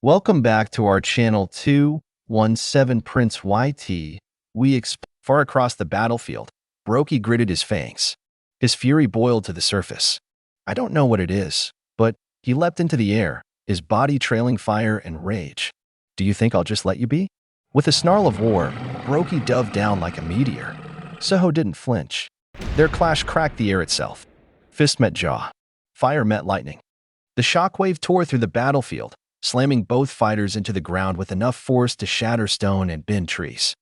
Welcome back to our channel 217 Prince YT. Far across the battlefield, Brokey gritted his fangs. His fury boiled to the surface. I don't know what it is, but he leapt into the air, his body trailing fire and rage. Do you think I'll just let you be? With a snarl of war, Brokey dove down like a meteor. Suho didn't flinch. Their clash cracked the air itself. Fist met jaw. Fire met lightning. The shockwave tore through the battlefield, slamming both fighters into the ground with enough force to shatter stone and bend trees.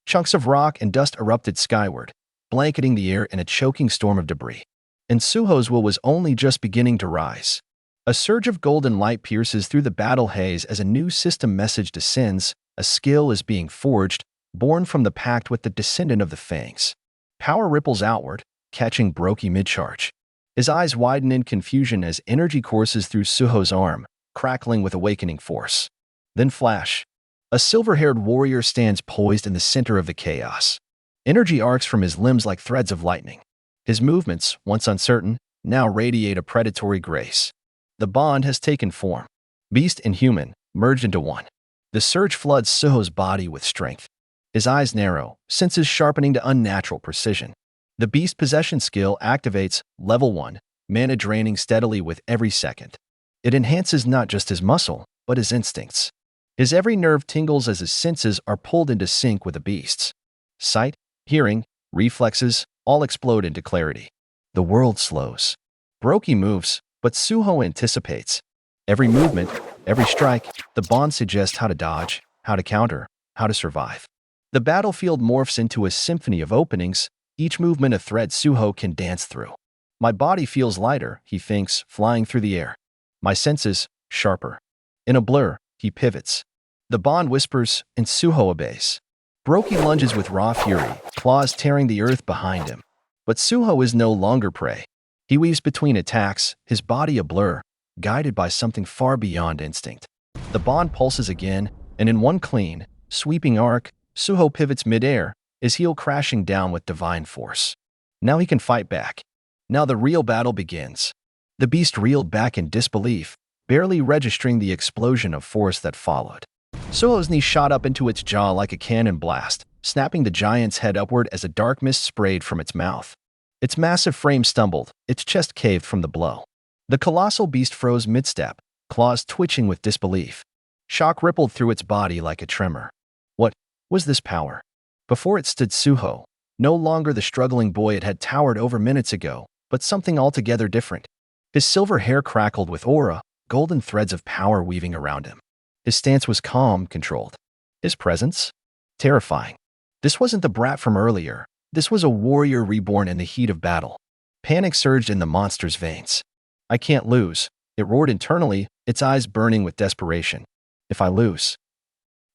Chunks of rock and dust erupted skyward, blanketing the air in a choking storm of debris. And Suho's will was only just beginning to rise. A surge of golden light pierces through the battle haze as a new system message descends. A skill is being forged, born from the pact with the descendant of the Fangs. Power ripples outward, catching Brokey mid-charge. His eyes widen in confusion as energy courses through Suho's arm, crackling with awakening force. Then flash. A silver-haired warrior stands poised in the center of the chaos. Energy arcs from his limbs like threads of lightning. His movements, once uncertain, now radiate a predatory grace. The bond has taken form. Beast and human merged into one. The surge floods Suho's body with strength. His eyes narrow, senses sharpening to unnatural precision. The beast possession skill activates level 1, mana draining steadily with every second. It enhances not just his muscle, but his instincts. His every nerve tingles as his senses are pulled into sync with the beast's. Sight, hearing, reflexes, all explode into clarity. The world slows. Brokey moves, but Suho anticipates. Every movement, every strike, the bond suggests how to dodge, how to counter, how to survive. The battlefield morphs into a symphony of openings, each movement a thread Suho can dance through. My body feels lighter, he thinks, flying through the air. My senses, sharper. In a blur, he pivots. The bond whispers, and Suho obeys. Brokey lunges with raw fury, claws tearing the earth behind him. But Suho is no longer prey. He weaves between attacks, his body a blur, guided by something far beyond instinct. The bond pulses again, and in one clean, sweeping arc, Suho pivots midair, his heel crashing down with divine force. Now he can fight back. Now the real battle begins. The beast reeled back in disbelief, barely registering the explosion of force that followed. Suho's knee shot up into its jaw like a cannon blast, snapping the giant's head upward as a dark mist sprayed from its mouth. Its massive frame stumbled, its chest caved from the blow. The colossal beast froze mid-step, claws twitching with disbelief. Shock rippled through its body like a tremor. What was this power? Before it stood Suho, no longer the struggling boy it had towered over minutes ago, but something altogether different. His silver hair crackled with aura, golden threads of power weaving around him. His stance was calm, controlled. His presence? Terrifying. This wasn't the brat from earlier. This was a warrior reborn in the heat of battle. Panic surged in the monster's veins. I can't lose, it roared internally, its eyes burning with desperation. If I lose,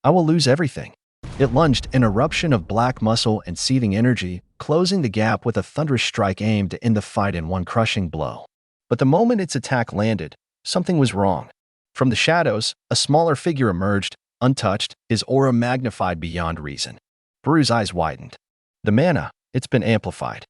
I will lose everything. It lunged, an eruption of black muscle and seething energy, closing the gap with a thunderous strike aimed to end the fight in one crushing blow. But the moment its attack landed, something was wrong. From the shadows, a smaller figure emerged, untouched, his aura magnified beyond reason. Brew's eyes widened. The mana, it's been amplified.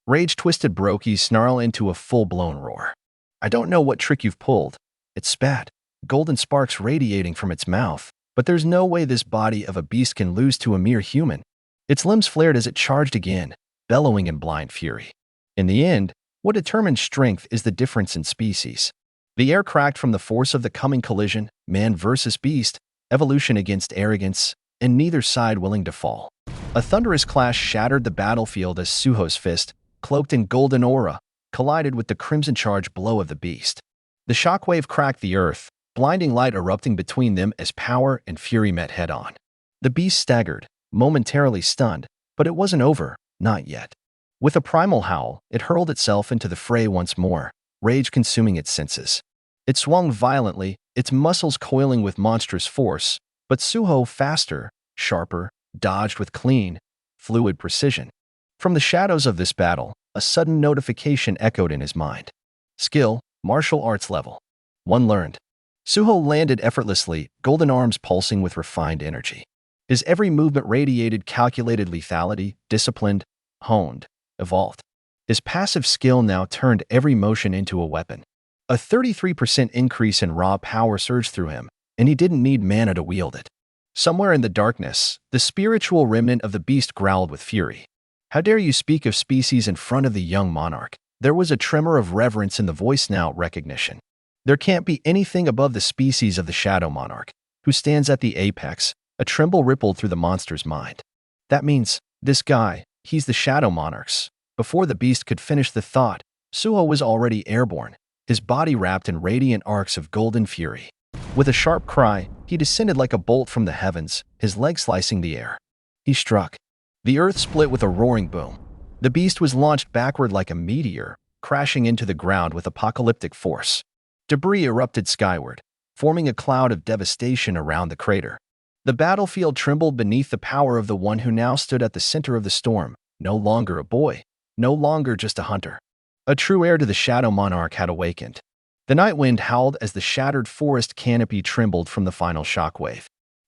Rage twisted Brokey's snarl into a full-blown roar. I don't know what trick you've pulled. It spat, golden sparks radiating from its mouth, but there's no way this body of a beast can lose to a mere human. Its limbs flared as it charged again, bellowing in blind fury. In the end, what determines strength is the difference in species. The air cracked from the force of the coming collision, man versus beast, evolution against arrogance, and neither side willing to fall. A thunderous clash shattered the battlefield as Suho's fist, cloaked in golden aura, collided with the crimson charge blow of the beast. The shockwave cracked the earth, blinding light erupting between them as power and fury met head-on. The beast staggered, momentarily stunned, but it wasn't over, not yet. With a primal howl, it hurled itself into the fray once more, rage consuming its senses. It swung violently, its muscles coiling with monstrous force, but Suho, faster, sharper, dodged with clean, fluid precision. From the shadows of this battle, a sudden notification echoed in his mind. Skill, martial arts level. 1 learned. Suho landed effortlessly, golden arms pulsing with refined energy. His every movement radiated calculated lethality, disciplined, honed, evolved. His passive skill now turned every motion into a weapon. A 33% increase in raw power surged through him, and he didn't need mana to wield it. Somewhere in the darkness, the spiritual remnant of the beast growled with fury. How dare you speak of species in front of the young monarch? There was a tremor of reverence in the voice now, recognition. There can't be anything above the species of the Shadow Monarch, who stands at the apex. A tremble rippled through the monster's mind. That means, this guy, he's the Shadow Monarch's. Before the beast could finish the thought, Suho was already airborne, his body wrapped in radiant arcs of golden fury. With a sharp cry, he descended like a bolt from the heavens, his legs slicing the air. He struck. The earth split with a roaring boom. The beast was launched backward like a meteor, crashing into the ground with apocalyptic force. Debris erupted skyward, forming a cloud of devastation around the crater. The battlefield trembled beneath the power of the one who now stood at the center of the storm, no longer a boy, no longer just a hunter. A true heir to the Shadow Monarch had awakened. The night wind howled as the shattered forest canopy trembled from the final shockwave.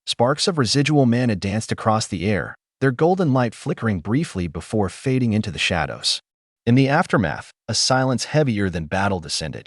Sparks of residual mana danced across the air, their golden light flickering briefly before fading into the shadows. In the aftermath, a silence heavier than battle descended.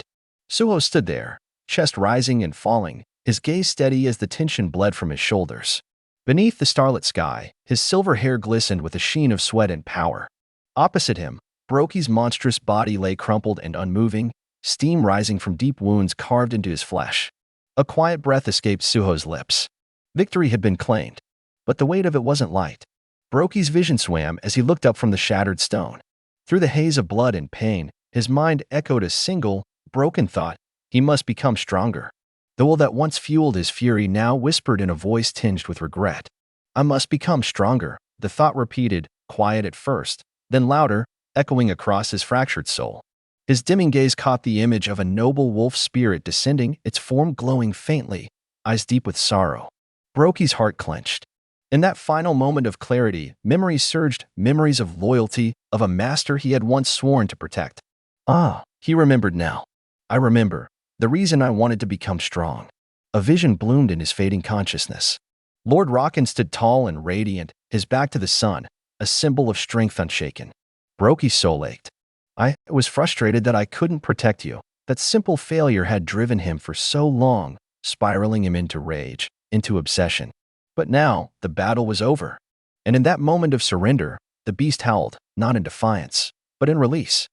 Suho stood there, chest rising and falling, his gaze steady as the tension bled from his shoulders. Beneath the starlit sky, his silver hair glistened with a sheen of sweat and power. Opposite him, Brokey's monstrous body lay crumpled and unmoving, steam rising from deep wounds carved into his flesh. A quiet breath escaped Suho's lips. Victory had been claimed, but the weight of it wasn't light. Brokey's vision swam as he looked up from the shattered stone. Through the haze of blood and pain, his mind echoed a single, broken thought: he must become stronger. The will that once fueled his fury now whispered in a voice tinged with regret. I must become stronger, the thought repeated, quiet at first, then louder, echoing across his fractured soul. His dimming gaze caught the image of a noble wolf spirit descending, its form glowing faintly, eyes deep with sorrow. Brokey's heart clenched. In that final moment of clarity, memories surged, memories of loyalty, of a master he had once sworn to protect. Ah, he remembered now. I remember. The reason I wanted to become strong. A vision bloomed in his fading consciousness. Lord Rockin stood tall and radiant, his back to the sun, a symbol of strength unshaken. Brokey's soul ached. I was frustrated that I couldn't protect you. That simple failure had driven him for so long, spiraling him into rage, into obsession. But now, the battle was over. And in that moment of surrender, the beast howled, not in defiance, but in release.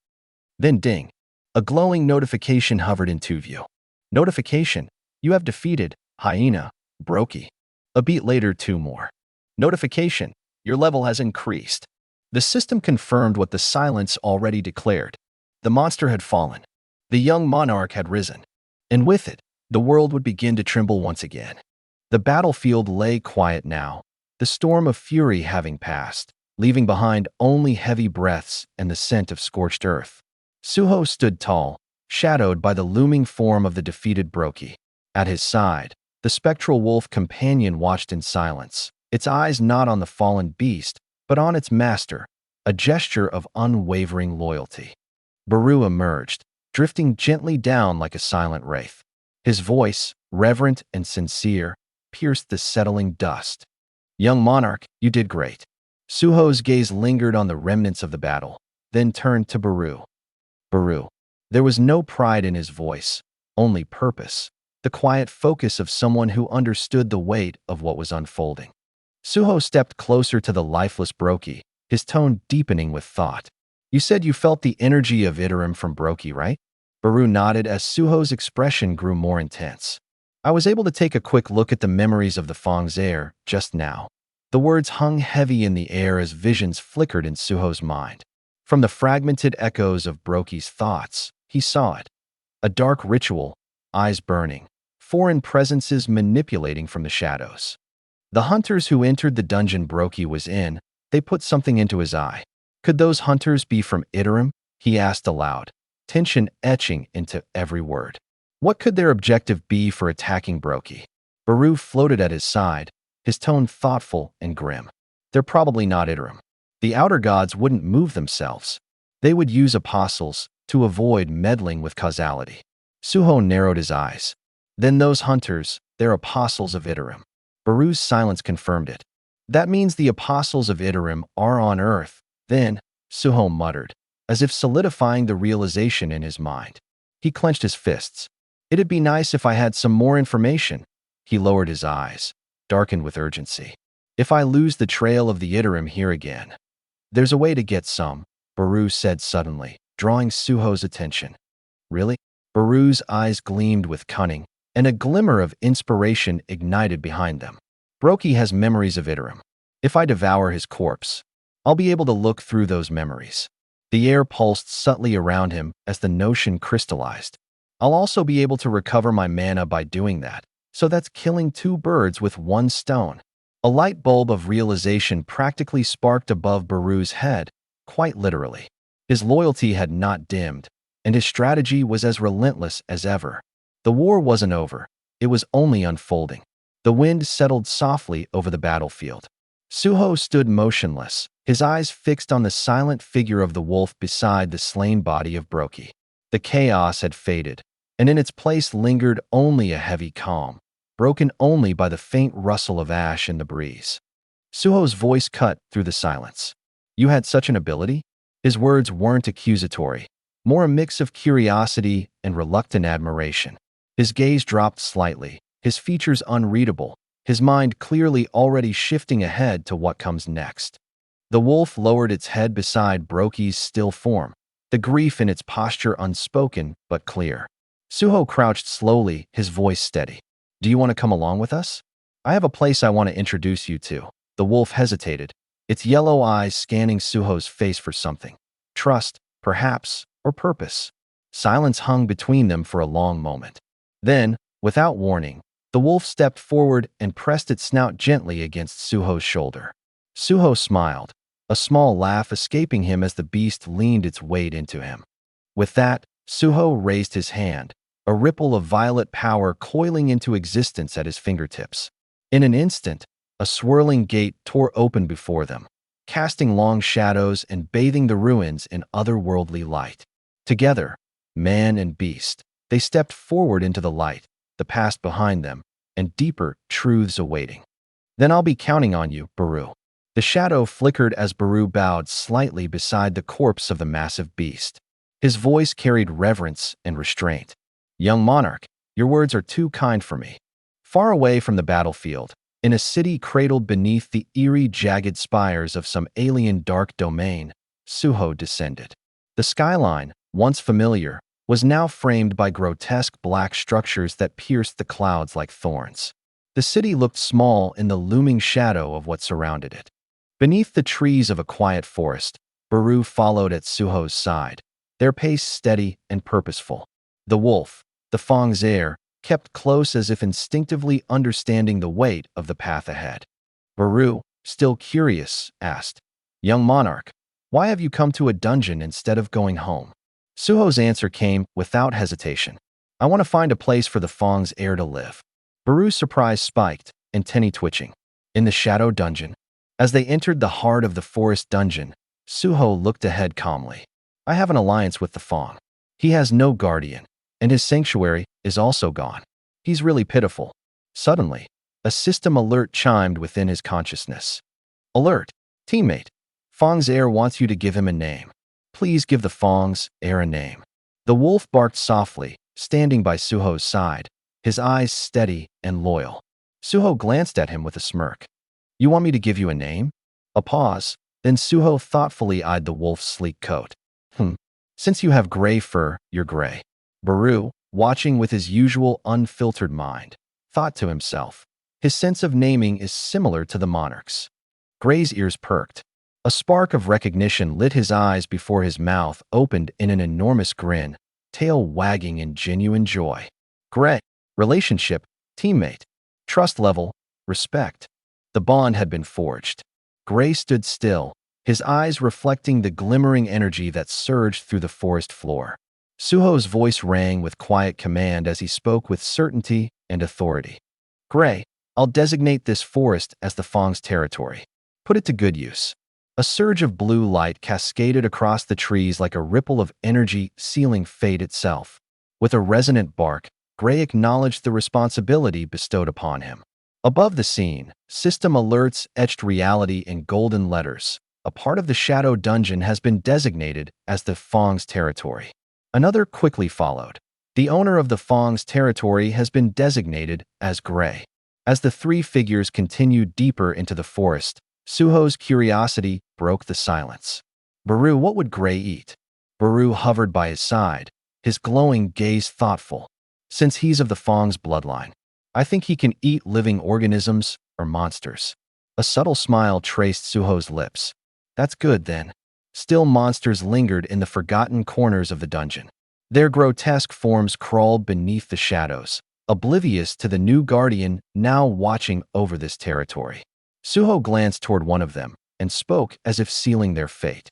Then ding. A glowing notification hovered into view. Notification: you have defeated Hyena, Brokey. A beat later, 2 more. Notification: your level has increased. The system confirmed what the silence already declared. The monster had fallen. The young monarch had risen. And with it, the world would begin to tremble once again. The battlefield lay quiet now, the storm of fury having passed, leaving behind only heavy breaths and the scent of scorched earth. Suho stood tall, shadowed by the looming form of the defeated Brokey. At his side, the spectral wolf companion watched in silence, its eyes not on the fallen beast, but on its master, a gesture of unwavering loyalty. Baru emerged, drifting gently down like a silent wraith. His voice, reverent and sincere, pierced the settling dust. Young monarch, you did great. Suho's gaze lingered on the remnants of the battle, then turned to Baru. Baru. There was no pride in his voice, only purpose, the quiet focus of someone who understood the weight of what was unfolding. Suho stepped closer to the lifeless Brokey, his tone deepening with thought. You said you felt the energy of Iterum from Brokey, right? Baru nodded as Suho's expression grew more intense. I was able to take a quick look at the memories of the Fong's heir just now. The words hung heavy in the air as visions flickered in Suho's mind. From the fragmented echoes of Brokey's thoughts, he saw it. A dark ritual, eyes burning, foreign presences manipulating from the shadows. The hunters who entered the dungeon Brokey was in, they put something into his eye. Could those hunters be from Iterum? He asked aloud, tension etching into every word. What could their objective be for attacking Brokey? Baru floated at his side, his tone thoughtful and grim. They're probably not Iterum. The outer gods wouldn't move themselves. They would use apostles to avoid meddling with causality. Suho narrowed his eyes. Then those hunters, they're apostles of Iterum. Baru's silence confirmed it. That means the apostles of Iterum are on Earth. Then, Suho muttered, as if solidifying the realization in his mind. He clenched his fists. It'd be nice if I had some more information. He lowered his eyes, darkened with urgency. If I lose the trail of the Iterum here again, there's a way to get some, Baru said suddenly, drawing Suho's attention. Really? Baru's eyes gleamed with cunning, and a glimmer of inspiration ignited behind them. Brokey has memories of Iterum. If I devour his corpse, I'll be able to look through those memories. The air pulsed subtly around him as the notion crystallized. I'll also be able to recover my mana by doing that, so that's killing two birds with one stone. A light bulb of realization practically sparked above Baru's head, quite literally. His loyalty had not dimmed, and his strategy was as relentless as ever. The war wasn't over. It was only unfolding. The wind settled softly over the battlefield. Suho stood motionless, his eyes fixed on the silent figure of the wolf beside the slain body of Brokey. The chaos had faded, and in its place lingered only a heavy calm, broken only by the faint rustle of ash in the breeze. Suho's voice cut through the silence. You had such an ability? His words weren't accusatory, more a mix of curiosity and reluctant admiration. His gaze dropped slightly, his features unreadable, his mind clearly already shifting ahead to what comes next. The wolf lowered its head beside Brokey's still form, the grief in its posture unspoken but clear. Suho crouched slowly, his voice steady. Do you want to come along with us? I have a place I want to introduce you to. The wolf hesitated, its yellow eyes scanning Suho's face for something. Trust, perhaps, or purpose. Silence hung between them for a long moment. Then, without warning, the wolf stepped forward and pressed its snout gently against Suho's shoulder. Suho smiled, a small laugh escaping him as the beast leaned its weight into him. With that, Suho raised his hand, a ripple of violet power coiling into existence at his fingertips. In an instant, a swirling gate tore open before them, casting long shadows and bathing the ruins in otherworldly light. Together, man and beast, they stepped forward into the light, the past behind them, and deeper truths awaiting. Then I'll be counting on you, Baru. The shadow flickered as Baru bowed slightly beside the corpse of the massive beast. His voice carried reverence and restraint. Young monarch, your words are too kind for me. Far away from the battlefield, in a city cradled beneath the eerie, jagged spires of some alien dark domain, Suho descended. The skyline, once familiar, was now framed by grotesque black structures that pierced the clouds like thorns. The city looked small in the looming shadow of what surrounded it. Beneath the trees of a quiet forest, Baru followed at Suho's side, their pace steady and purposeful. The wolf, the Fang's heir, kept close as if instinctively understanding the weight of the path ahead. Baru, still curious, asked, Young monarch, why have you come to a dungeon instead of going home? Suho's answer came without hesitation. I want to find a place for the Fang's heir to live. Baru's surprise spiked, antennae twitching. In the shadow dungeon. As they entered the heart of the forest dungeon, Suho looked ahead calmly. I have an alliance with the Fang. He has no guardian, and his sanctuary is also gone. He's really pitiful. Suddenly, a system alert chimed within his consciousness. Alert, teammate. Fang's heir wants you to give him a name. Please give the Fang's heir a name. The wolf barked softly, standing by Suho's side, his eyes steady and loyal. Suho glanced at him with a smirk. You want me to give you a name? A pause, then Suho thoughtfully eyed the wolf's sleek coat. Since you have gray fur, you're gray. Baru, watching with his usual unfiltered mind, thought to himself. His sense of naming is similar to the monarch's. Gray's ears perked. A spark of recognition lit his eyes before his mouth opened in an enormous grin, tail wagging in genuine joy. Gray. Relationship. Teammate. Trust level. Respect. The bond had been forged. Gray stood still, his eyes reflecting the glimmering energy that surged through the forest floor. Suho's voice rang with quiet command as he spoke with certainty and authority. Gray, I'll designate this forest as the Fang's territory. Put it to good use. A surge of blue light cascaded across the trees like a ripple of energy sealing fate itself. With a resonant bark, Gray acknowledged the responsibility bestowed upon him. Above the scene, system alerts etched reality in golden letters. A part of the shadow dungeon has been designated as the Fang's territory. Another quickly followed. The owner of the Fang's territory has been designated as Gray. As the three figures continued deeper into the forest, Suho's curiosity broke the silence. Baru, what would Gray eat? Baru hovered by his side, his glowing gaze thoughtful. Since he's of the Fong's bloodline, I think he can eat living organisms or monsters. A subtle smile traced Suho's lips. That's good, then. Still, monsters lingered in the forgotten corners of the dungeon. Their grotesque forms crawled beneath the shadows, oblivious to the new guardian now watching over this territory. Suho glanced toward one of them and spoke as if sealing their fate.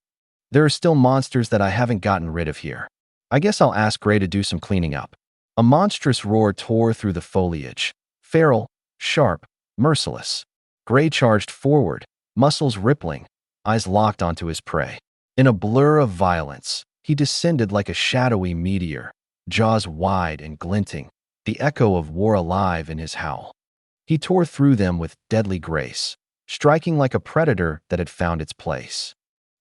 There are still monsters that I haven't gotten rid of here. I guess I'll ask Gray to do some cleaning up. A monstrous roar tore through the foliage. Feral, sharp, merciless. Gray charged forward, muscles rippling, eyes locked onto his prey. In a blur of violence, he descended like a shadowy meteor, jaws wide and glinting, the echo of war alive in his howl. He tore through them with deadly grace, striking like a predator that had found its place.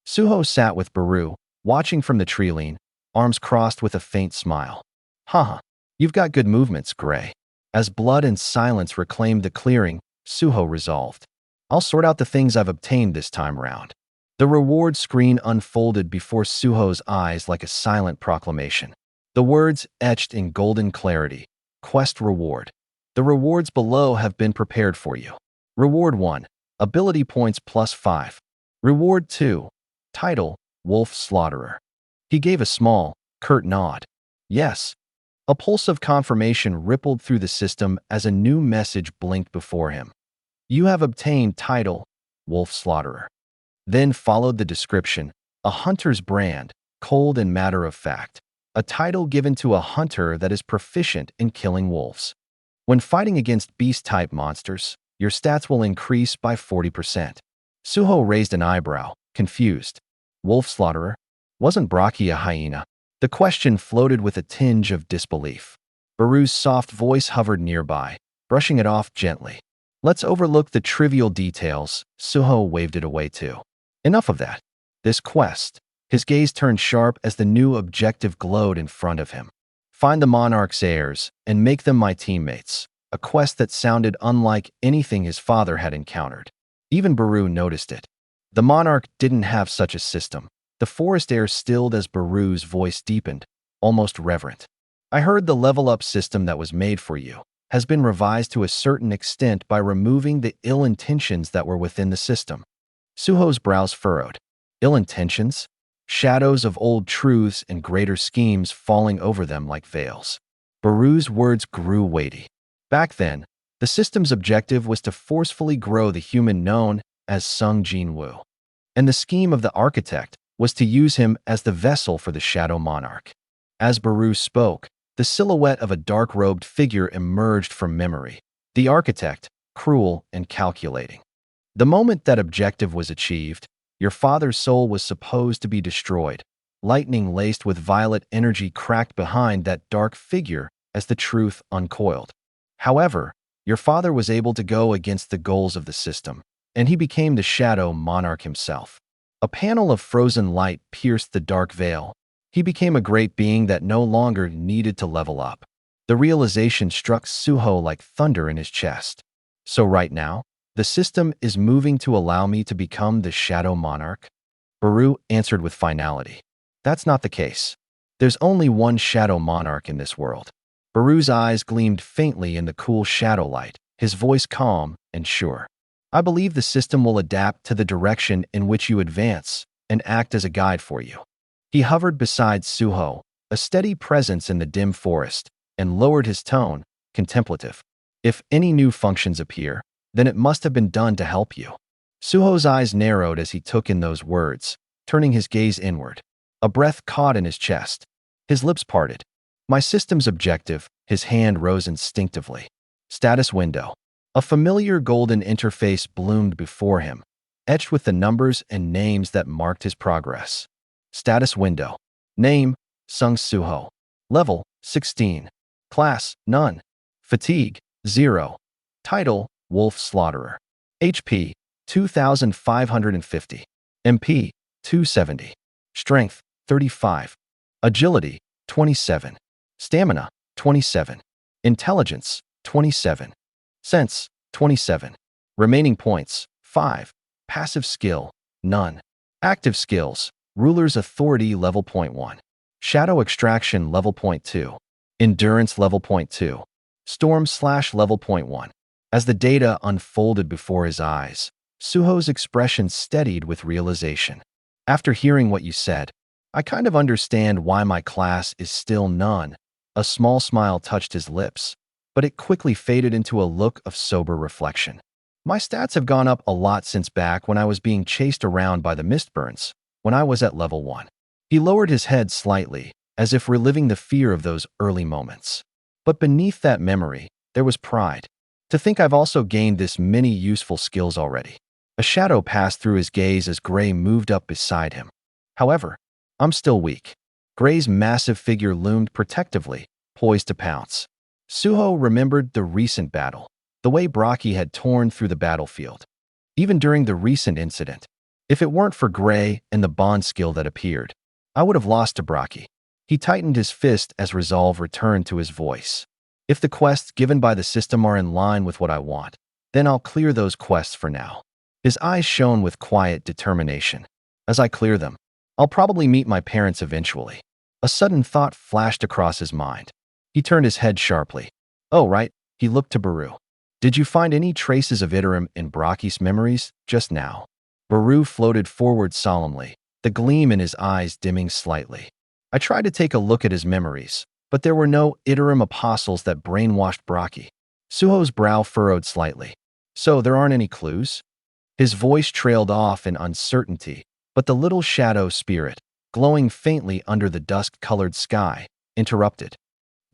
Suho sat with Baru, watching from the tree-line, arms crossed with a faint smile. Haha, you've got good movements, Gray. As blood and silence reclaimed the clearing, Suho resolved. I'll sort out the things I've obtained this time round. The reward screen unfolded before Suho's eyes like a silent proclamation. The words etched in golden clarity. Quest reward. The rewards below have been prepared for you. Reward 1. Ability points +5. Reward 2. Title, Wolf Slaughterer. He gave a small, curt nod. Yes. A pulse of confirmation rippled through the system as a new message blinked before him. You have obtained title, Wolf Slaughterer. Then followed the description, a hunter's brand, cold and matter-of-fact, a title given to a hunter that is proficient in killing wolves. When fighting against beast-type monsters, your stats will increase by 40%. Suho raised an eyebrow, confused. Wolf Slaughterer? Wasn't Braki a hyena? The question floated with a tinge of disbelief. Baru's soft voice hovered nearby, brushing it off gently. Let's overlook the trivial details. Suho waved it away too. Enough of that. This quest. His gaze turned sharp as the new objective glowed in front of him. Find the monarch's heirs and make them my teammates. A quest that sounded unlike anything his father had encountered. Even Baru noticed it. The monarch didn't have such a system. The forest air stilled as Baru's voice deepened, almost reverent. I heard the level-up system that was made for you has been revised to a certain extent by removing the ill intentions that were within the system. Suho's brows furrowed. Ill intentions? Shadows of old truths and greater schemes falling over them like veils. Baru's words grew weighty. Back then, the system's objective was to forcefully grow the human known as Sung Jin-Woo. And the scheme of the architect was to use him as the vessel for the Shadow Monarch. As Baru spoke, the silhouette of a dark-robed figure emerged from memory. The architect, cruel and calculating. The moment that objective was achieved, your father's soul was supposed to be destroyed. Lightning laced with violet energy cracked behind that dark figure as the truth uncoiled. However, your father was able to go against the goals of the system, and he became the Shadow Monarch himself. A panel of frozen light pierced the dark veil. He became a great being that no longer needed to level up. The realization struck Suho like thunder in his chest. So right now, the system is moving to allow me to become the Shadow Monarch? Baru answered with finality. That's not the case. There's only one Shadow Monarch in this world. Baru's eyes gleamed faintly in the cool shadow light, his voice calm and sure. I believe the system will adapt to the direction in which you advance and act as a guide for you. He hovered beside Suho, a steady presence in the dim forest, and lowered his tone, contemplative. If any new functions appear, then it must have been done to help you. Suho's eyes narrowed as he took in those words, turning his gaze inward. A breath caught in his chest. His lips parted. My system's objective, his hand rose instinctively. Status window. A familiar golden interface bloomed before him, etched with the numbers and names that marked his progress. Status window. Name, Sung Suho. Level, 16. Class, none. Fatigue, 0. Title, Wolf Slaughterer. HP, 2,550. MP, 270. Strength, 35. Agility, 27. Stamina, 27. Intelligence, 27. Sense, 27. Remaining points, 5. Passive skill, none. Active skills, ruler's authority level .1. Shadow extraction level .2. Endurance level .2. Storm/level .1. As the data unfolded before his eyes, Suho's expression steadied with realization. After hearing what you said, I kind of understand why my class is still none. A small smile touched his lips, but it quickly faded into a look of sober reflection. My stats have gone up a lot since back when I was being chased around by the Mistburns, when I was at level 1. He lowered his head slightly, as if reliving the fear of those early moments. But beneath that memory, there was pride. To think I've also gained this many useful skills already. A shadow passed through his gaze as Gray moved up beside him. However, I'm still weak. Gray's massive figure loomed protectively, poised to pounce. Suho remembered the recent battle, the way Brocky had torn through the battlefield. Even during the recent incident, if it weren't for Gray and the bond skill that appeared, I would have lost to Brocky. He tightened his fist as resolve returned to his voice. If the quests given by the system are in line with what I want, then I'll clear those quests for now. His eyes shone with quiet determination. As I clear them, I'll probably meet my parents eventually. A sudden thought flashed across his mind. He turned his head sharply. Oh, right, he looked to Baru. Did you find any traces of Iterum in Brocky's memories just now? Baru floated forward solemnly, the gleam in his eyes dimming slightly. I tried to take a look at his memories, but there were no Iterum apostles that brainwashed Brocky. Suho's brow furrowed slightly. So there aren't any clues? His voice trailed off in uncertainty, but the little shadow spirit, glowing faintly under the dusk-colored sky, interrupted.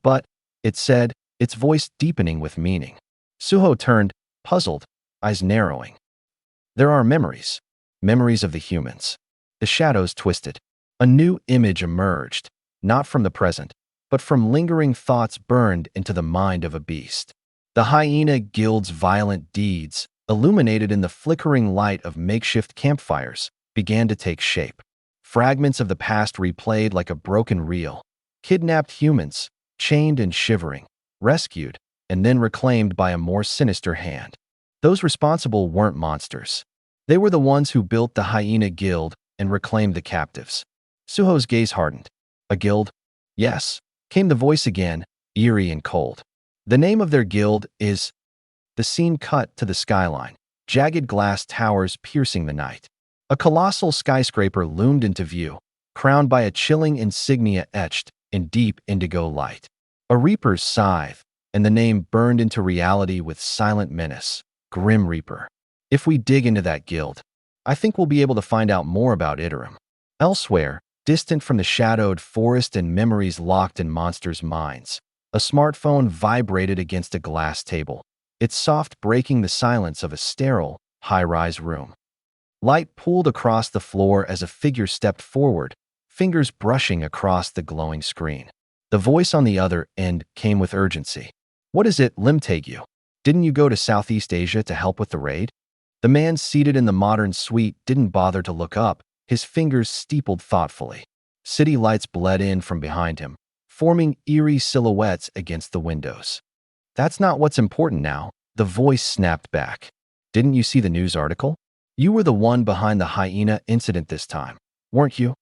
But, it said, its voice deepening with meaning. Suho turned, puzzled, eyes narrowing. There are memories. Memories of the humans. The shadows twisted. A new image emerged, not from the present, but from lingering thoughts burned into the mind of a beast. The hyena guild's violent deeds, illuminated in the flickering light of makeshift campfires, began to take shape. Fragments of the past replayed like a broken reel. Kidnapped humans, chained and shivering, rescued, and then reclaimed by a more sinister hand. Those responsible weren't monsters. They were the ones who built the hyena guild and reclaimed the captives. Suho's gaze hardened. A guild? Yes, came the voice again, eerie and cold. The name of their guild is... The scene cut to the skyline, jagged glass towers piercing the night. A colossal skyscraper loomed into view, crowned by a chilling insignia etched in deep indigo light. A reaper's scythe, and the name burned into reality with silent menace. Grim Reaper. If we dig into that guild, I think we'll be able to find out more about Iterum. Elsewhere, distant from the shadowed forest and memories locked in monsters' minds, a smartphone vibrated against a glass table, its soft breaking the silence of a sterile, high-rise room. Light pooled across the floor as a figure stepped forward, fingers brushing across the glowing screen. The voice on the other end came with urgency. What is it, Lim Taegu? Didn't you go to Southeast Asia to help with the raid? The man seated in the modern suite didn't bother to look up, his fingers steepled thoughtfully. City lights bled in from behind him, forming eerie silhouettes against the windows. That's not what's important now, the voice snapped back. Didn't you see the news article? You were the one behind the hyena incident this time, weren't you?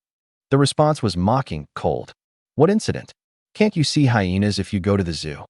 The response was mocking, cold. What incident? Can't you see hyenas if you go to the zoo?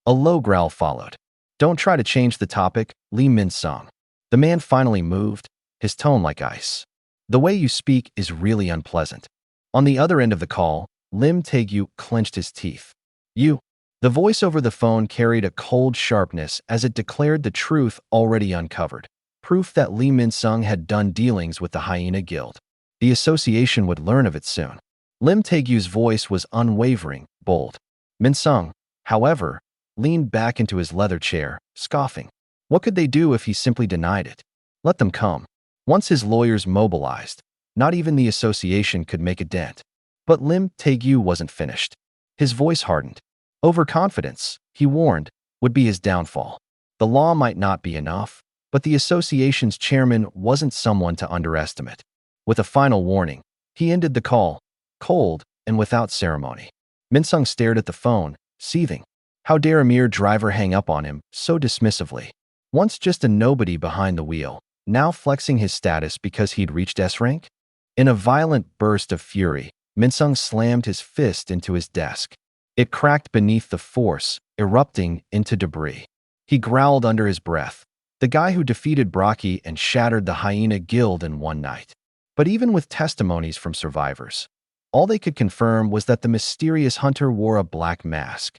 A low growl followed. Don't try to change the topic, Lee Min-sung. The man finally moved, his tone like ice. The way you speak is really unpleasant. On the other end of the call, Lim Taegu clenched his teeth. You. The voice over the phone carried a cold sharpness as it declared the truth already uncovered. Proof that Lee Min-sung had done dealings with the Hyena Guild. The association would learn of it soon. Lim Taegyu's voice was unwavering, bold. Min-sung, however, leaned back into his leather chair, scoffing. What could they do if he simply denied it? Let them come. Once his lawyers mobilized, not even the association could make a dent. But Lim Taegu wasn't finished. His voice hardened. Overconfidence, he warned, would be his downfall. The law might not be enough, but the association's chairman wasn't someone to underestimate. With a final warning, he ended the call, cold and without ceremony. Min-sung stared at the phone, seething. How dare a mere driver hang up on him so dismissively? Once just a nobody behind the wheel, now flexing his status because he'd reached S rank? In a violent burst of fury, Minsung slammed his fist into his desk. It cracked beneath the force, erupting into debris. He growled under his breath, the guy who defeated Brocky and shattered the Hyena Guild in one night. But even with testimonies from survivors, all they could confirm was that the mysterious hunter wore a black mask.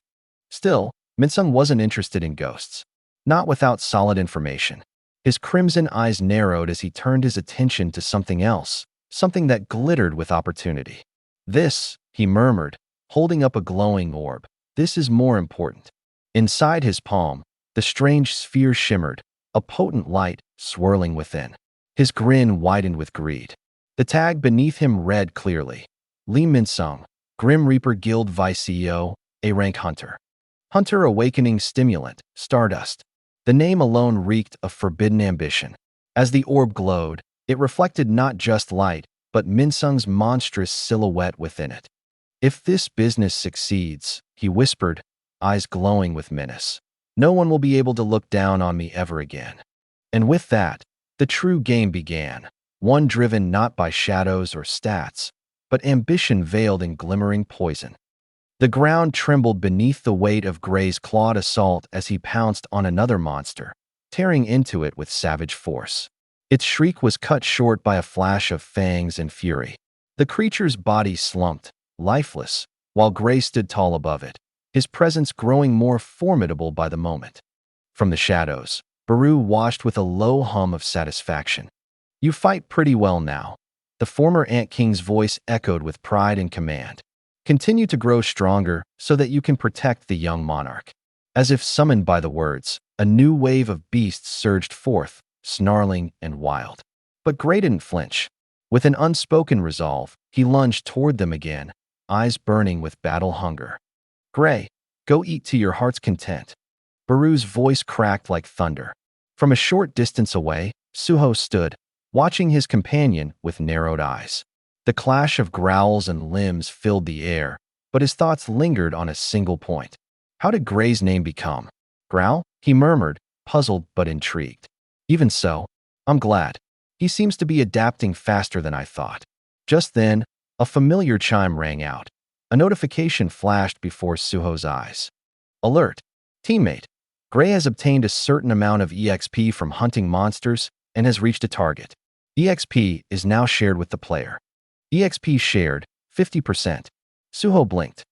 Still, Minsung wasn't interested in ghosts. Not without solid information. His crimson eyes narrowed as he turned his attention to something else, something that glittered with opportunity. This, he murmured, holding up a glowing orb. This is more important. Inside his palm, the strange sphere shimmered, a potent light swirling within. His grin widened with greed. The tag beneath him read clearly. Lee Minsung, Grim Reaper Guild Vice CEO, A-rank hunter. Hunter Awakening Stimulant, Stardust. The name alone reeked of forbidden ambition. As the orb glowed, it reflected not just light, but Minsung's monstrous silhouette within it. If this business succeeds, he whispered, eyes glowing with menace, no one will be able to look down on me ever again. And with that, the true game began, one driven not by shadows or stats, but ambition veiled in glimmering poison. The ground trembled beneath the weight of Gray's clawed assault as he pounced on another monster, tearing into it with savage force. Its shriek was cut short by a flash of fangs and fury. The creature's body slumped, lifeless, while Gray stood tall above it, his presence growing more formidable by the moment. From the shadows, Baru watched with a low hum of satisfaction. You fight pretty well now. The former Ant King's voice echoed with pride and command. Continue to grow stronger so that you can protect the young monarch. As if summoned by the words, a new wave of beasts surged forth, snarling and wild. But Gray didn't flinch. With an unspoken resolve, he lunged toward them again, eyes burning with battle hunger. Gray, go eat to your heart's content. Baru's voice cracked like thunder. From a short distance away, Suho stood, watching his companion with narrowed eyes. The clash of growls and limbs filled the air, but his thoughts lingered on a single point. How did Gray's name become? Growl? He murmured, puzzled but intrigued. Even so, I'm glad. He seems to be adapting faster than I thought. Just then, a familiar chime rang out. A notification flashed before Suho's eyes. Alert! Teammate! Gray has obtained a certain amount of EXP from hunting monsters and has reached a target. EXP is now shared with the player. EXP shared, 50%. Suho blinked.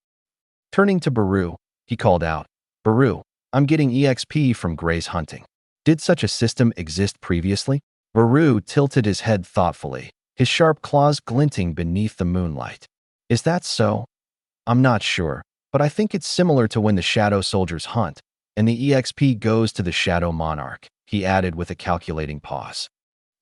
Turning to Baru, he called out, Baru, I'm getting EXP from Gray's hunting. Did such a system exist previously? Baru tilted his head thoughtfully, his sharp claws glinting beneath the moonlight. Is that so? I'm not sure, but I think it's similar to when the Shadow Soldiers hunt, and the EXP goes to the Shadow Monarch, he added with a calculating pause.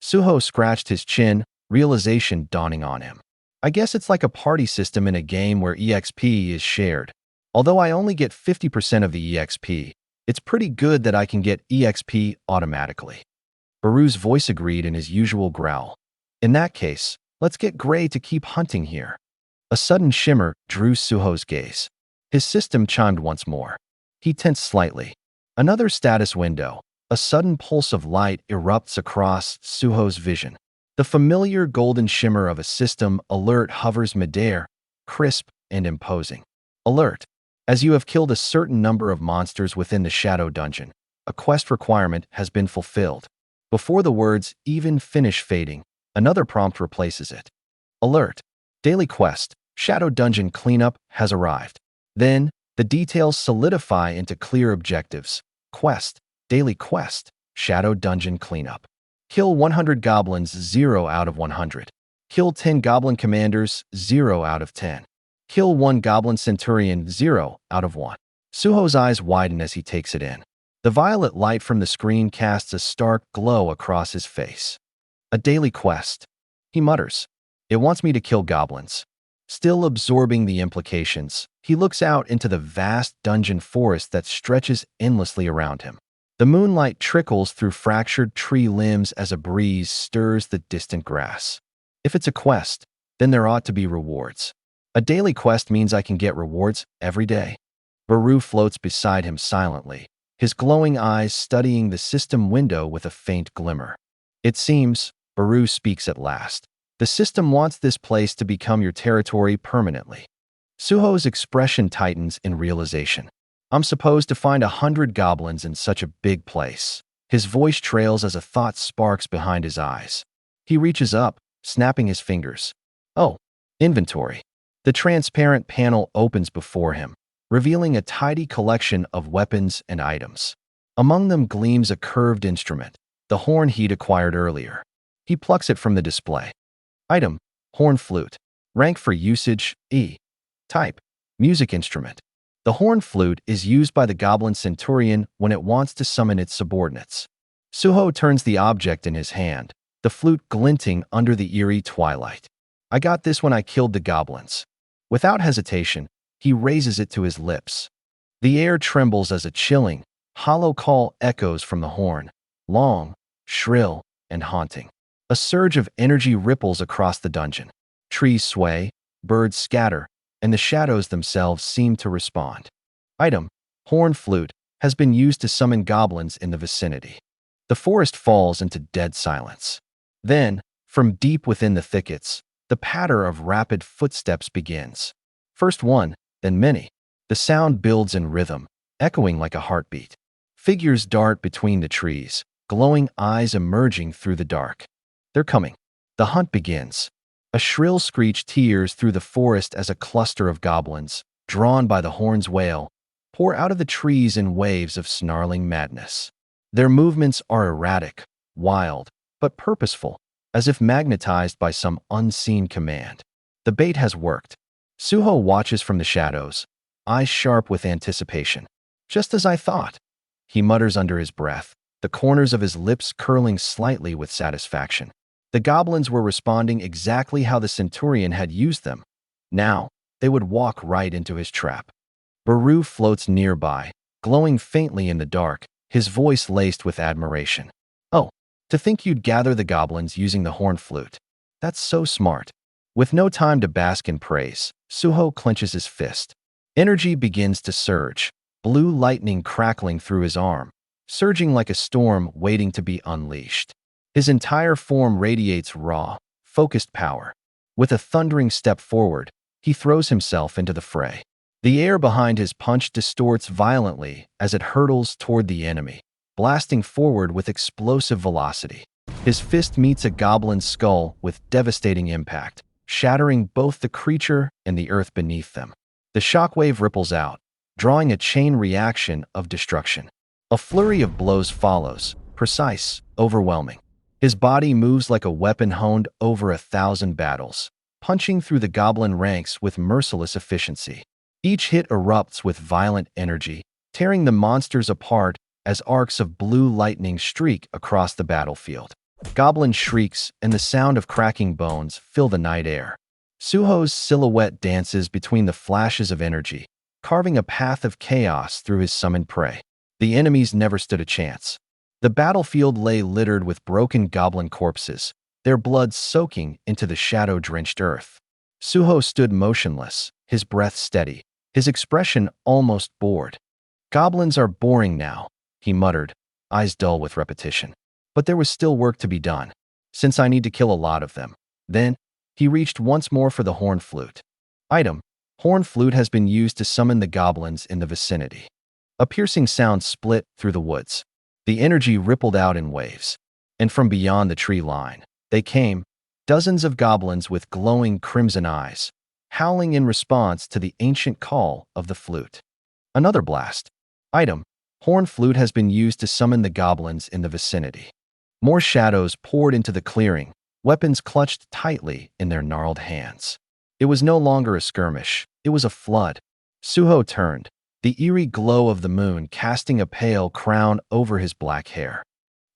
Suho scratched his chin, realization dawning on him. I guess it's like a party system in a game where EXP is shared. Although I only get 50% of the EXP, it's pretty good that I can get EXP automatically. Baru's voice agreed in his usual growl. In that case, let's get Gray to keep hunting here. A sudden shimmer drew Suho's gaze. His system chimed once more. He tensed slightly. Another status window. A sudden pulse of light erupts across Suho's vision. The familiar golden shimmer of a system alert hovers midair, crisp and imposing. Alert! As you have killed a certain number of monsters within the Shadow Dungeon, a quest requirement has been fulfilled. Before the words even finish fading, another prompt replaces it. Alert! Daily quest, Shadow Dungeon cleanup has arrived. Then, the details solidify into clear objectives. Quest, daily quest, Shadow Dungeon cleanup. Kill 100 goblins, 0 out of 100. Kill 10 goblin commanders, 0 out of 10. Kill 1 goblin centurion, 0 out of 1. Suho's eyes widen as he takes it in. The violet light from the screen casts a stark glow across his face. A daily quest, he mutters. It wants me to kill goblins. Still absorbing the implications, he looks out into the vast dungeon forest that stretches endlessly around him. The moonlight trickles through fractured tree limbs as a breeze stirs the distant grass. If it's a quest, then there ought to be rewards. A daily quest means I can get rewards every day. Baru floats beside him silently, his glowing eyes studying the system window with a faint glimmer. It seems, Baru speaks at last, the system wants this place to become your territory permanently. Suho's expression tightens in realization. I'm supposed to find 100 goblins in such a big place. His voice trails as a thought sparks behind his eyes. He reaches up, snapping his fingers. Oh, inventory. The transparent panel opens before him, revealing a tidy collection of weapons and items. Among them gleams a curved instrument, the horn he'd acquired earlier. He plucks it from the display. Item: horn flute. Rank for usage: E. Type: music instrument. The horn flute is used by the Goblin Centurion when it wants to summon its subordinates. Suho turns the object in his hand, the flute glinting under the eerie twilight. I got this when I killed the goblins. Without hesitation, he raises it to his lips. The air trembles as a chilling, hollow call echoes from the horn, long, shrill, and haunting. A surge of energy ripples across the dungeon. Trees sway, birds scatter, and the shadows themselves seem to respond. Item: horn flute has been used to summon goblins in the vicinity. The forest falls into dead silence. Then, from deep within the thickets, the patter of rapid footsteps begins. First one, then many. The sound builds in rhythm, echoing like a heartbeat. Figures dart between the trees, glowing eyes emerging through the dark. They're coming. The hunt begins. A shrill screech tears through the forest as a cluster of goblins, drawn by the horn's wail, pour out of the trees in waves of snarling madness. Their movements are erratic, wild, but purposeful, as if magnetized by some unseen command. The bait has worked. Suho watches from the shadows, eyes sharp with anticipation. Just as I thought, he mutters under his breath, the corners of his lips curling slightly with satisfaction. The goblins were responding exactly how the Centurion had used them. Now, they would walk right into his trap. Baru floats nearby, glowing faintly in the dark, his voice laced with admiration. Oh, to think you'd gather the goblins using the horn flute. That's so smart. With no time to bask in praise, Suho clenches his fist. Energy begins to surge, blue lightning crackling through his arm, surging like a storm waiting to be unleashed. His entire form radiates raw, focused power. With a thundering step forward, he throws himself into the fray. The air behind his punch distorts violently as it hurtles toward the enemy, blasting forward with explosive velocity. His fist meets a goblin's skull with devastating impact, shattering both the creature and the earth beneath them. The shockwave ripples out, drawing a chain reaction of destruction. A flurry of blows follows, precise, overwhelming. His body moves like a weapon honed over 1,000 battles, punching through the goblin ranks with merciless efficiency. Each hit erupts with violent energy, tearing the monsters apart as arcs of blue lightning streak across the battlefield. Goblin shrieks and the sound of cracking bones fill the night air. Suho's silhouette dances between the flashes of energy, carving a path of chaos through his summoned prey. The enemies never stood a chance. The battlefield lay littered with broken goblin corpses, their blood soaking into the shadow-drenched earth. Suho stood motionless, his breath steady, his expression almost bored. Goblins are boring now, he muttered, eyes dull with repetition. But there was still work to be done, since I need to kill a lot of them. Then, he reached once more for the horn flute. Item: horn flute has been used to summon the goblins in the vicinity. A piercing sound split through the woods. The energy rippled out in waves, and from beyond the tree line, they came, dozens of goblins with glowing crimson eyes, howling in response to the ancient call of the flute. Another blast. Item: horn flute has been used to summon the goblins in the vicinity. More shadows poured into the clearing, weapons clutched tightly in their gnarled hands. It was no longer a skirmish, it was a flood. Suho turned, the eerie glow of the moon casting a pale crown over his black hair.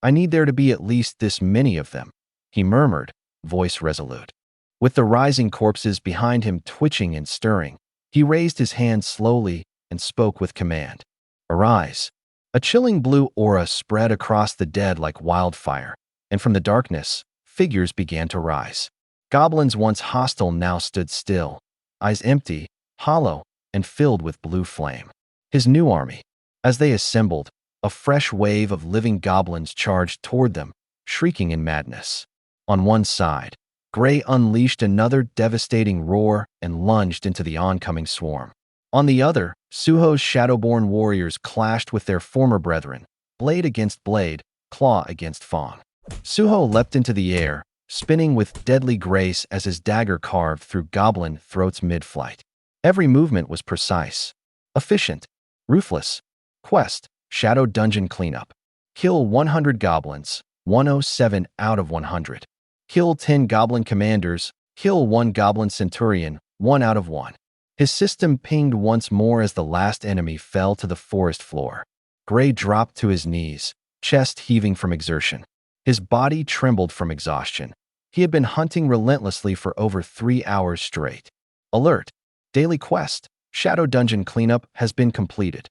I need there to be at least this many of them, he murmured, voice resolute. With the rising corpses behind him twitching and stirring, he raised his hand slowly and spoke with command. Arise. A chilling blue aura spread across the dead like wildfire, and from the darkness, figures began to rise. Goblins once hostile now stood still, eyes empty, hollow, and filled with blue flame. His new army. As they assembled, A fresh wave of living goblins charged toward them, shrieking in madness. On one side, Gray unleashed another devastating roar and lunged into the oncoming swarm. On the other, Suho's shadowborn warriors clashed with their former brethren, blade against blade, claw against fawn. Suho leapt into the air, spinning with deadly grace as his dagger carved through goblin throats mid-flight. Every movement was precise, efficient, ruthless. Quest: Shadow Dungeon Cleanup. Kill 100 goblins, 107 out of 100. Kill 10 goblin commanders, kill 1 goblin centurion, 1 out of 1. His system pinged once more as the last enemy fell to the forest floor. Gray dropped to his knees, chest heaving from exertion. His body trembled from exhaustion. He had been hunting relentlessly for over 3 hours straight. Alert! Daily quest: Shadow Dungeon Cleanup has been completed.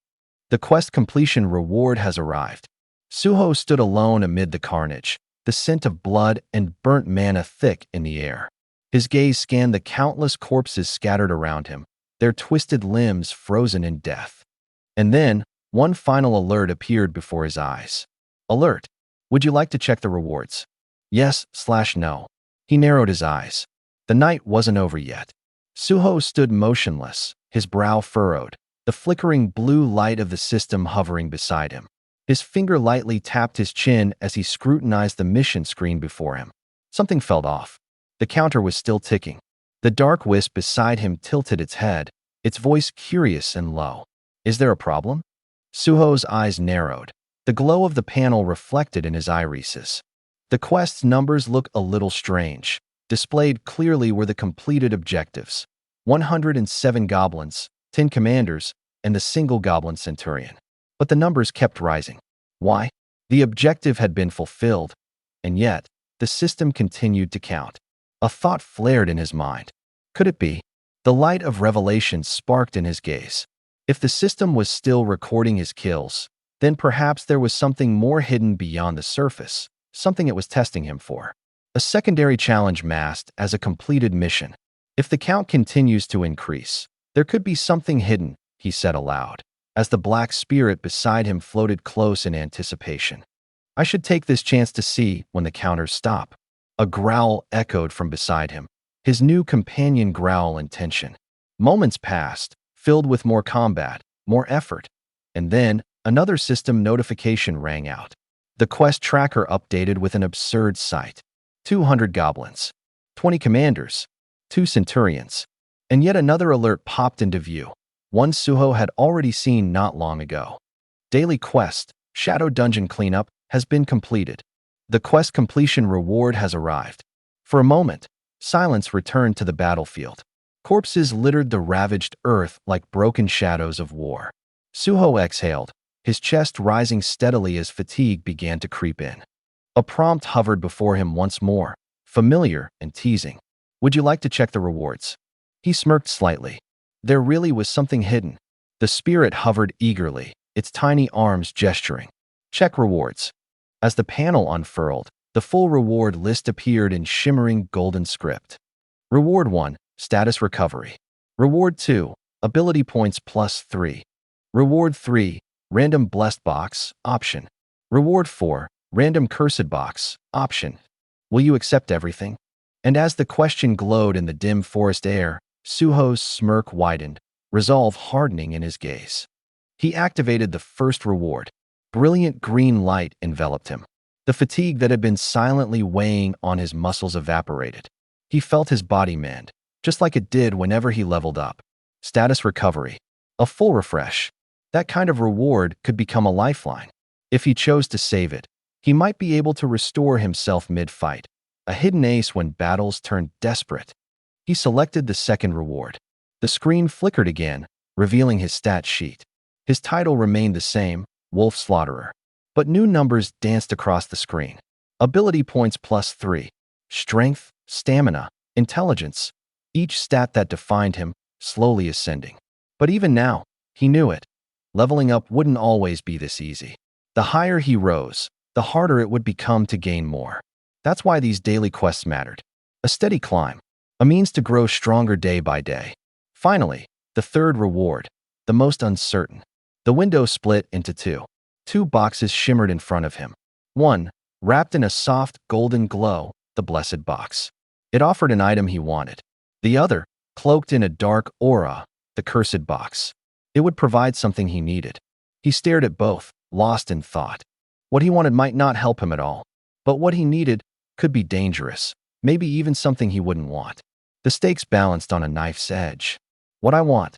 The quest completion reward has arrived. Suho stood alone amid the carnage, the scent of blood and burnt mana thick in the air. His gaze scanned the countless corpses scattered around him, their twisted limbs frozen in death. And then, one final alert appeared before his eyes. Alert! Would you like to check the rewards? Yes/no. He narrowed his eyes. The night wasn't over yet. Suho stood motionless, his brow furrowed, the flickering blue light of the system hovering beside him. His finger lightly tapped his chin as he scrutinized the mission screen before him. Something felt off. The counter was still ticking. The dark wisp beside him tilted its head, its voice curious and low. Is there a problem? Suho's eyes narrowed. The glow of the panel reflected in his irises. The quest's numbers look a little strange. Displayed clearly were the completed objectives. 107 goblins, 10 commanders, and the single goblin centurion. But the numbers kept rising. Why? The objective had been fulfilled, and yet the system continued to count. A thought flared in his mind. Could it be? The light of revelation sparked in his gaze. If the system was still recording his kills, then perhaps there was something more hidden beyond the surface, something it was testing him for. A secondary challenge masked as a completed mission. If the count continues to increase, there could be something hidden, he said aloud, as the black spirit beside him floated close in anticipation. I should take this chance to see when the counters stop. A growl echoed from beside him, his new companion growl in tension. Moments passed, filled with more combat, more effort, and then another system notification rang out. The quest tracker updated with an absurd sight. 200 goblins, 20 commanders, 2 centurions, and yet another alert popped into view, one Suho had already seen not long ago. Daily quest: Shadow Dungeon Cleanup has been completed. The quest completion reward has arrived. For a moment, silence returned to the battlefield. Corpses littered the ravaged earth like broken shadows of war. Suho exhaled, his chest rising steadily as fatigue began to creep in. A prompt hovered before him once more, familiar and teasing. Would you like to check the rewards? He smirked slightly. There really was something hidden. The spirit hovered eagerly, its tiny arms gesturing. Check rewards. As the panel unfurled, the full reward list appeared in shimmering golden script. Reward 1, Status Recovery. Reward 2, Ability Points +3. Reward 3, Random Blessed Box, Option. Reward 4, Random Cursed Box, Option. Will you accept everything? And as the question glowed in the dim forest air, Suho's smirk widened, resolve hardening in his gaze. He activated the first reward. Brilliant green light enveloped him. The fatigue that had been silently weighing on his muscles evaporated. He felt his body mend, just like it did whenever he leveled up. Status Recovery. A full refresh. That kind of reward could become a lifeline. If he chose to save it, he might be able to restore himself mid-fight, a hidden ace when battles turned desperate. He selected the second reward. The screen flickered again, revealing his stat sheet. His title remained the same, Wolf Slaughterer. But new numbers danced across the screen. Ability points +3. Strength, stamina, intelligence. Each stat that defined him, slowly ascending. But even now, he knew it. Leveling up wouldn't always be this easy. The higher he rose, the harder it would become to gain more. That's why these daily quests mattered. A steady climb, a means to grow stronger day by day. Finally, the third reward, the most uncertain. The window split into two. Two boxes shimmered in front of him. One, wrapped in a soft golden glow, the blessed box. It offered an item he wanted. The other, cloaked in a dark aura, the cursed box. It would provide something he needed. He stared at both, lost in thought. What he wanted might not help him at all, but what he needed could be dangerous, maybe even something he wouldn't want. The stakes balanced on a knife's edge. What I want?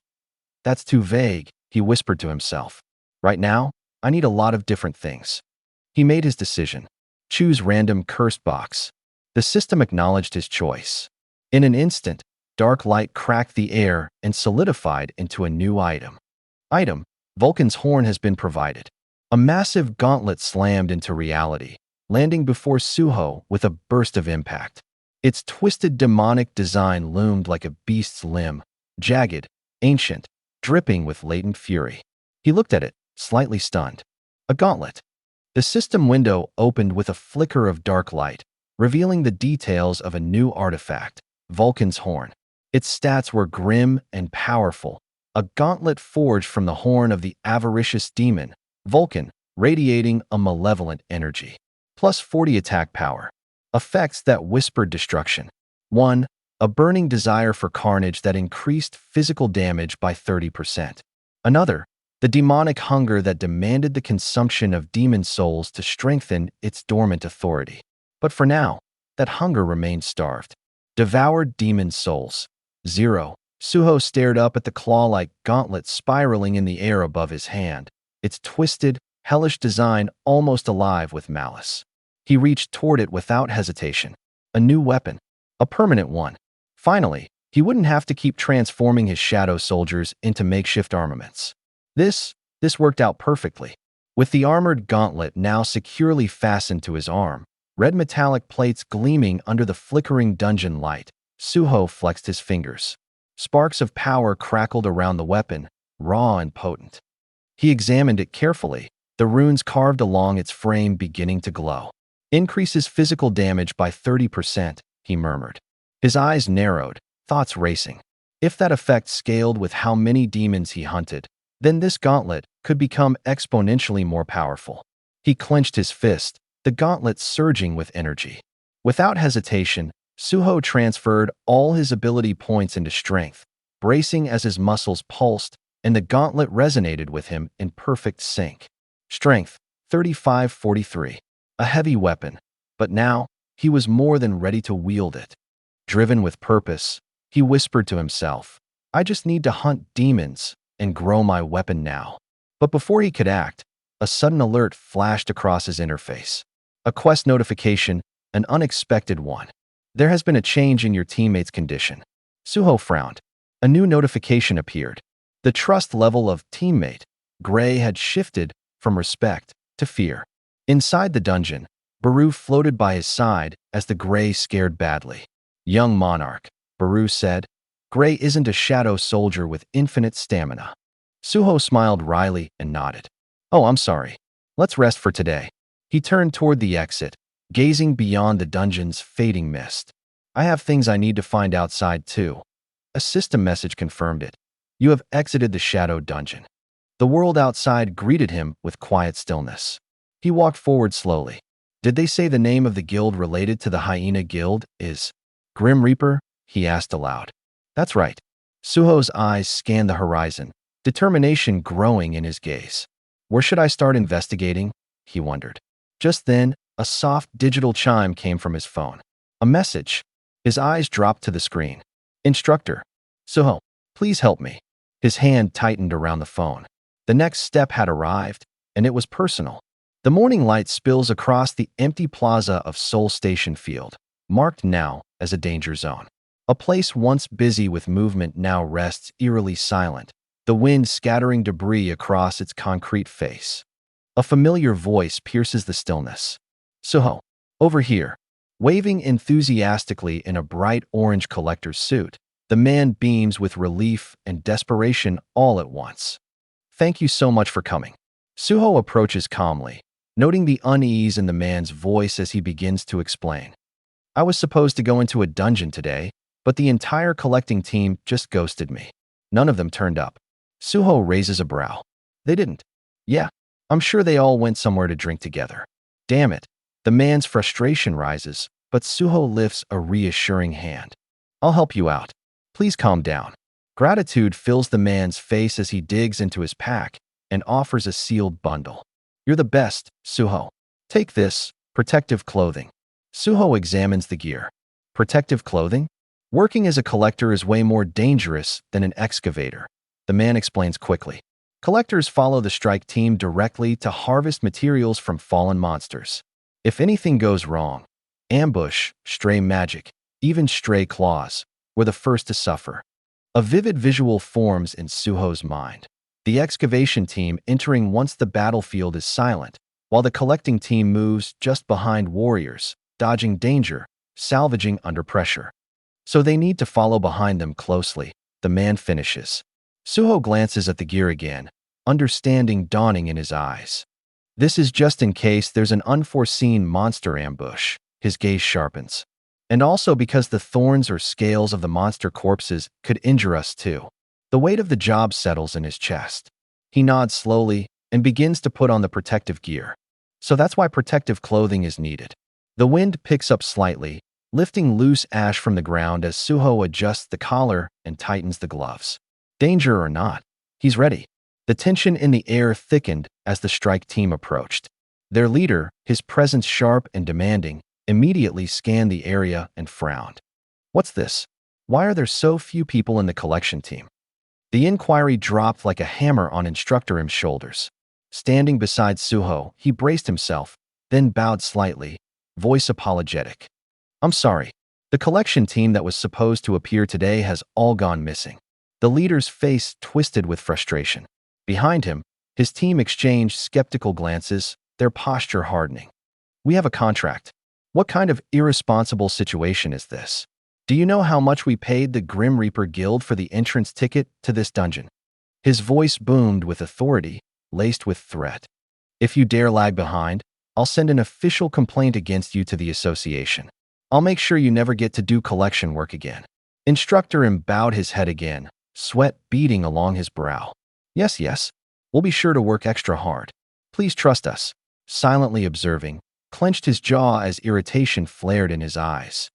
That's too vague, he whispered to himself. Right now, I need a lot of different things. He made his decision. Choose random cursed box. The system acknowledged his choice. In an instant, dark light cracked the air and solidified into a new item. Item, Vulcan's horn has been provided. A massive gauntlet slammed into reality, landing before Suho with a burst of impact. Its twisted demonic design loomed like a beast's limb, jagged, ancient, dripping with latent fury. He looked at it, slightly stunned. A gauntlet. The system window opened with a flicker of dark light, revealing the details of a new artifact, Vulcan's horn. Its stats were grim and powerful, a gauntlet forged from the horn of the avaricious demon, Vulcan, radiating a malevolent energy. Plus 40 attack power. Effects that whispered destruction. 1. A burning desire for carnage that increased physical damage by 30%. Another, the demonic hunger that demanded the consumption of demon souls to strengthen its dormant authority. But for now, that hunger remained starved. Devoured demon souls. 0. Suho stared up at the claw-like gauntlet spiraling in the air above his hand, its twisted, hellish design almost alive with malice. He reached toward it without hesitation. A new weapon. A permanent one. Finally, he wouldn't have to keep transforming his shadow soldiers into makeshift armaments. This worked out perfectly. With the armored gauntlet now securely fastened to his arm, red metallic plates gleaming under the flickering dungeon light, Suho flexed his fingers. Sparks of power crackled around the weapon, raw and potent. He examined it carefully, the runes carved along its frame beginning to glow. Increases physical damage by 30%, he murmured. His eyes narrowed, thoughts racing. If that effect scaled with how many demons he hunted, then this gauntlet could become exponentially more powerful. He clenched his fist, the gauntlet surging with energy. Without hesitation, Suho transferred all his ability points into strength, bracing as his muscles pulsed, and the gauntlet resonated with him in perfect sync. Strength, 35-43. A heavy weapon, but now he was more than ready to wield it. Driven with purpose, he whispered to himself, I just need to hunt demons and grow my weapon now. But before he could act, a sudden alert flashed across his interface. A quest notification, an unexpected one. There has been a change in your teammate's condition. Suho frowned. A new notification appeared. The trust level of teammate, Gray, had shifted from respect to fear. Inside the dungeon, Baru floated by his side as the Gray scared badly. Young monarch, Baru said. Gray isn't a shadow soldier with infinite stamina. Suho smiled wryly and nodded. Oh, I'm sorry. Let's rest for today. He turned toward the exit, gazing beyond the dungeon's fading mist. I have things I need to find outside too. A system message confirmed it. You have exited the shadow dungeon. The world outside greeted him with quiet stillness. He walked forward slowly. Did they say the name of the guild related to the Hyena Guild is Grim Reaper? He asked aloud. That's right. Suho's eyes scanned the horizon, determination growing in his gaze. Where should I start investigating? He wondered. Just then, a soft digital chime came from his phone. A message. His eyes dropped to the screen. Instructor. Suho, please help me. His hand tightened around the phone. The next step had arrived, and it was personal. The morning light spills across the empty plaza of Seoul Station Field, marked now as a danger zone. A place once busy with movement now rests eerily silent, the wind scattering debris across its concrete face. A familiar voice pierces the stillness. Suho, over here. Waving enthusiastically in a bright orange collector's suit, the man beams with relief and desperation all at once. Thank you so much for coming. Suho approaches calmly, noting the unease in the man's voice as he begins to explain. I was supposed to go into a dungeon today, but the entire collecting team just ghosted me. None of them turned up. Suho raises a brow. They didn't. Yeah, I'm sure they all went somewhere to drink together. Damn it. The man's frustration rises, but Suho lifts a reassuring hand. I'll help you out. Please calm down. Gratitude fills the man's face as he digs into his pack and offers a sealed bundle. You're the best, Suho. Take this, protective clothing. Suho examines the gear. Protective clothing? Working as a collector is way more dangerous than an excavator. The man explains quickly. Collectors follow the strike team directly to harvest materials from fallen monsters. If anything goes wrong, ambush, stray magic, even stray claws were the first to suffer. A vivid visual forms in Suho's mind. The excavation team entering once the battlefield is silent, while the collecting team moves just behind warriors, dodging danger, salvaging under pressure. So they need to follow behind them closely. The man finishes. Suho glances at the gear again, understanding dawning in his eyes. This is just in case there's an unforeseen monster ambush. His gaze sharpens. And also because the thorns or scales of the monster corpses could injure us too. The weight of the job settles in his chest. He nods slowly and begins to put on the protective gear. So that's why protective clothing is needed. The wind picks up slightly, lifting loose ash from the ground as Suho adjusts the collar and tightens the gloves. Danger or not, he's ready. The tension in the air thickened as the strike team approached. Their leader, his presence sharp and demanding, immediately scanned the area and frowned. What's this? Why are there so few people in the collection team? The inquiry dropped like a hammer on Instructor M's shoulders. Standing beside Suho, he braced himself, then bowed slightly, voice apologetic. I'm sorry. The collection team that was supposed to appear today has all gone missing. The leader's face twisted with frustration. Behind him, his team exchanged skeptical glances, their posture hardening. We have a contract. What kind of irresponsible situation is this? Do you know how much we paid the Grim Reaper Guild for the entrance ticket to this dungeon? His voice boomed with authority, laced with threat. If you dare lag behind, I'll send an official complaint against you to the association. I'll make sure you never get to do collection work again. Instructor M bowed his head again, sweat beading along his brow. Yes, we'll be sure to work extra hard. Please trust us. Silently observing, clenched his jaw as irritation flared in his eyes.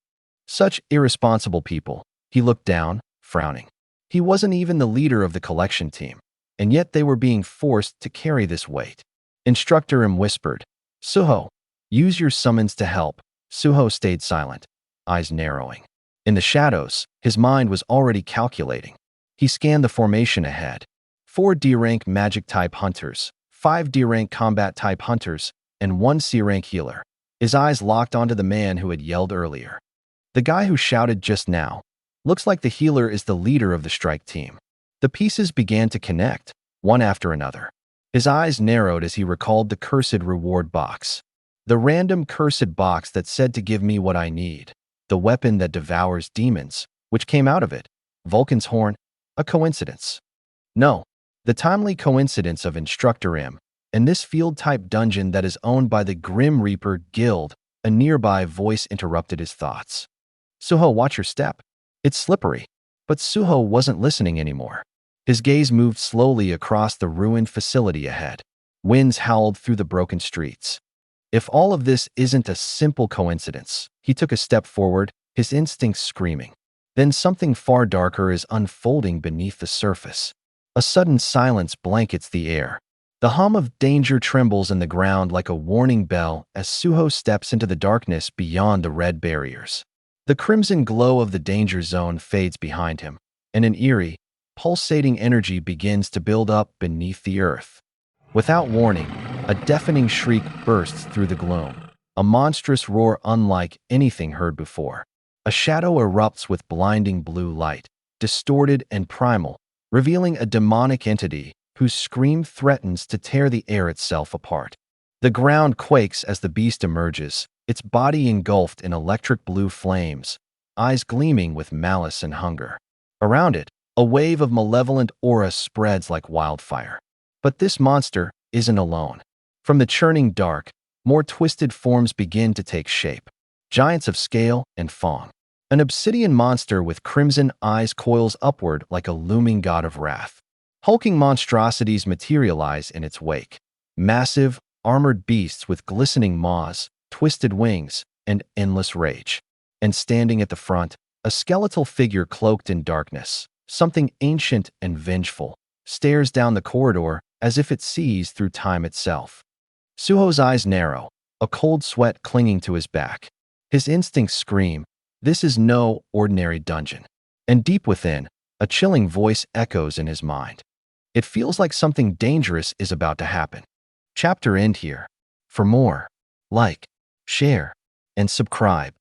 Such irresponsible people. He looked down, frowning. He wasn't even the leader of the collection team, and yet they were being forced to carry this weight. Instructor M whispered, Suho, use your summons to help. Suho stayed silent, eyes narrowing. In the shadows, his mind was already calculating. He scanned the formation ahead. 4 D-rank magic-type hunters, 5 D-rank combat-type hunters, and 1 C-rank healer. His eyes locked onto the man who had yelled earlier. The guy who shouted just now. Looks like the healer is the leader of the strike team. The pieces began to connect, one after another. His eyes narrowed as he recalled the cursed reward box. The random cursed box that said to give me what I need. The weapon that devours demons, which came out of it. Vulcan's horn. A coincidence. No, the timely coincidence of Instructor M, and this field-type dungeon that is owned by the Grim Reaper Guild. A nearby voice interrupted his thoughts. Suho, watch your step. It's slippery. But Suho wasn't listening anymore. His gaze moved slowly across the ruined facility ahead. Winds howled through the broken streets. If all of this isn't a simple coincidence, he took a step forward, his instincts screaming. Then something far darker is unfolding beneath the surface. A sudden silence blankets the air. The hum of danger trembles in the ground like a warning bell as Suho steps into the darkness beyond the red barriers. The crimson glow of the danger zone fades behind him, and an eerie, pulsating energy begins to build up beneath the earth. Without warning, a deafening shriek bursts through the gloom, a monstrous roar unlike anything heard before. A shadow erupts with blinding blue light, distorted and primal, revealing a demonic entity whose scream threatens to tear the air itself apart. The ground quakes as the beast emerges, its body engulfed in electric blue flames, eyes gleaming with malice and hunger. Around it, a wave of malevolent aura spreads like wildfire. But this monster isn't alone. From the churning dark, more twisted forms begin to take shape. Giants of scale and fawn. An obsidian monster with crimson eyes coils upward like a looming god of wrath. Hulking monstrosities materialize in its wake. Massive, armored beasts with glistening maws, twisted wings, and endless rage. And standing at the front, a skeletal figure cloaked in darkness, something ancient and vengeful, stares down the corridor as if it sees through time itself. Suho's eyes narrow, a cold sweat clinging to his back. His instincts scream, "This is no ordinary dungeon." And deep within, a chilling voice echoes in his mind. It feels like something dangerous is about to happen. Chapter end here. For more, like, share, and subscribe.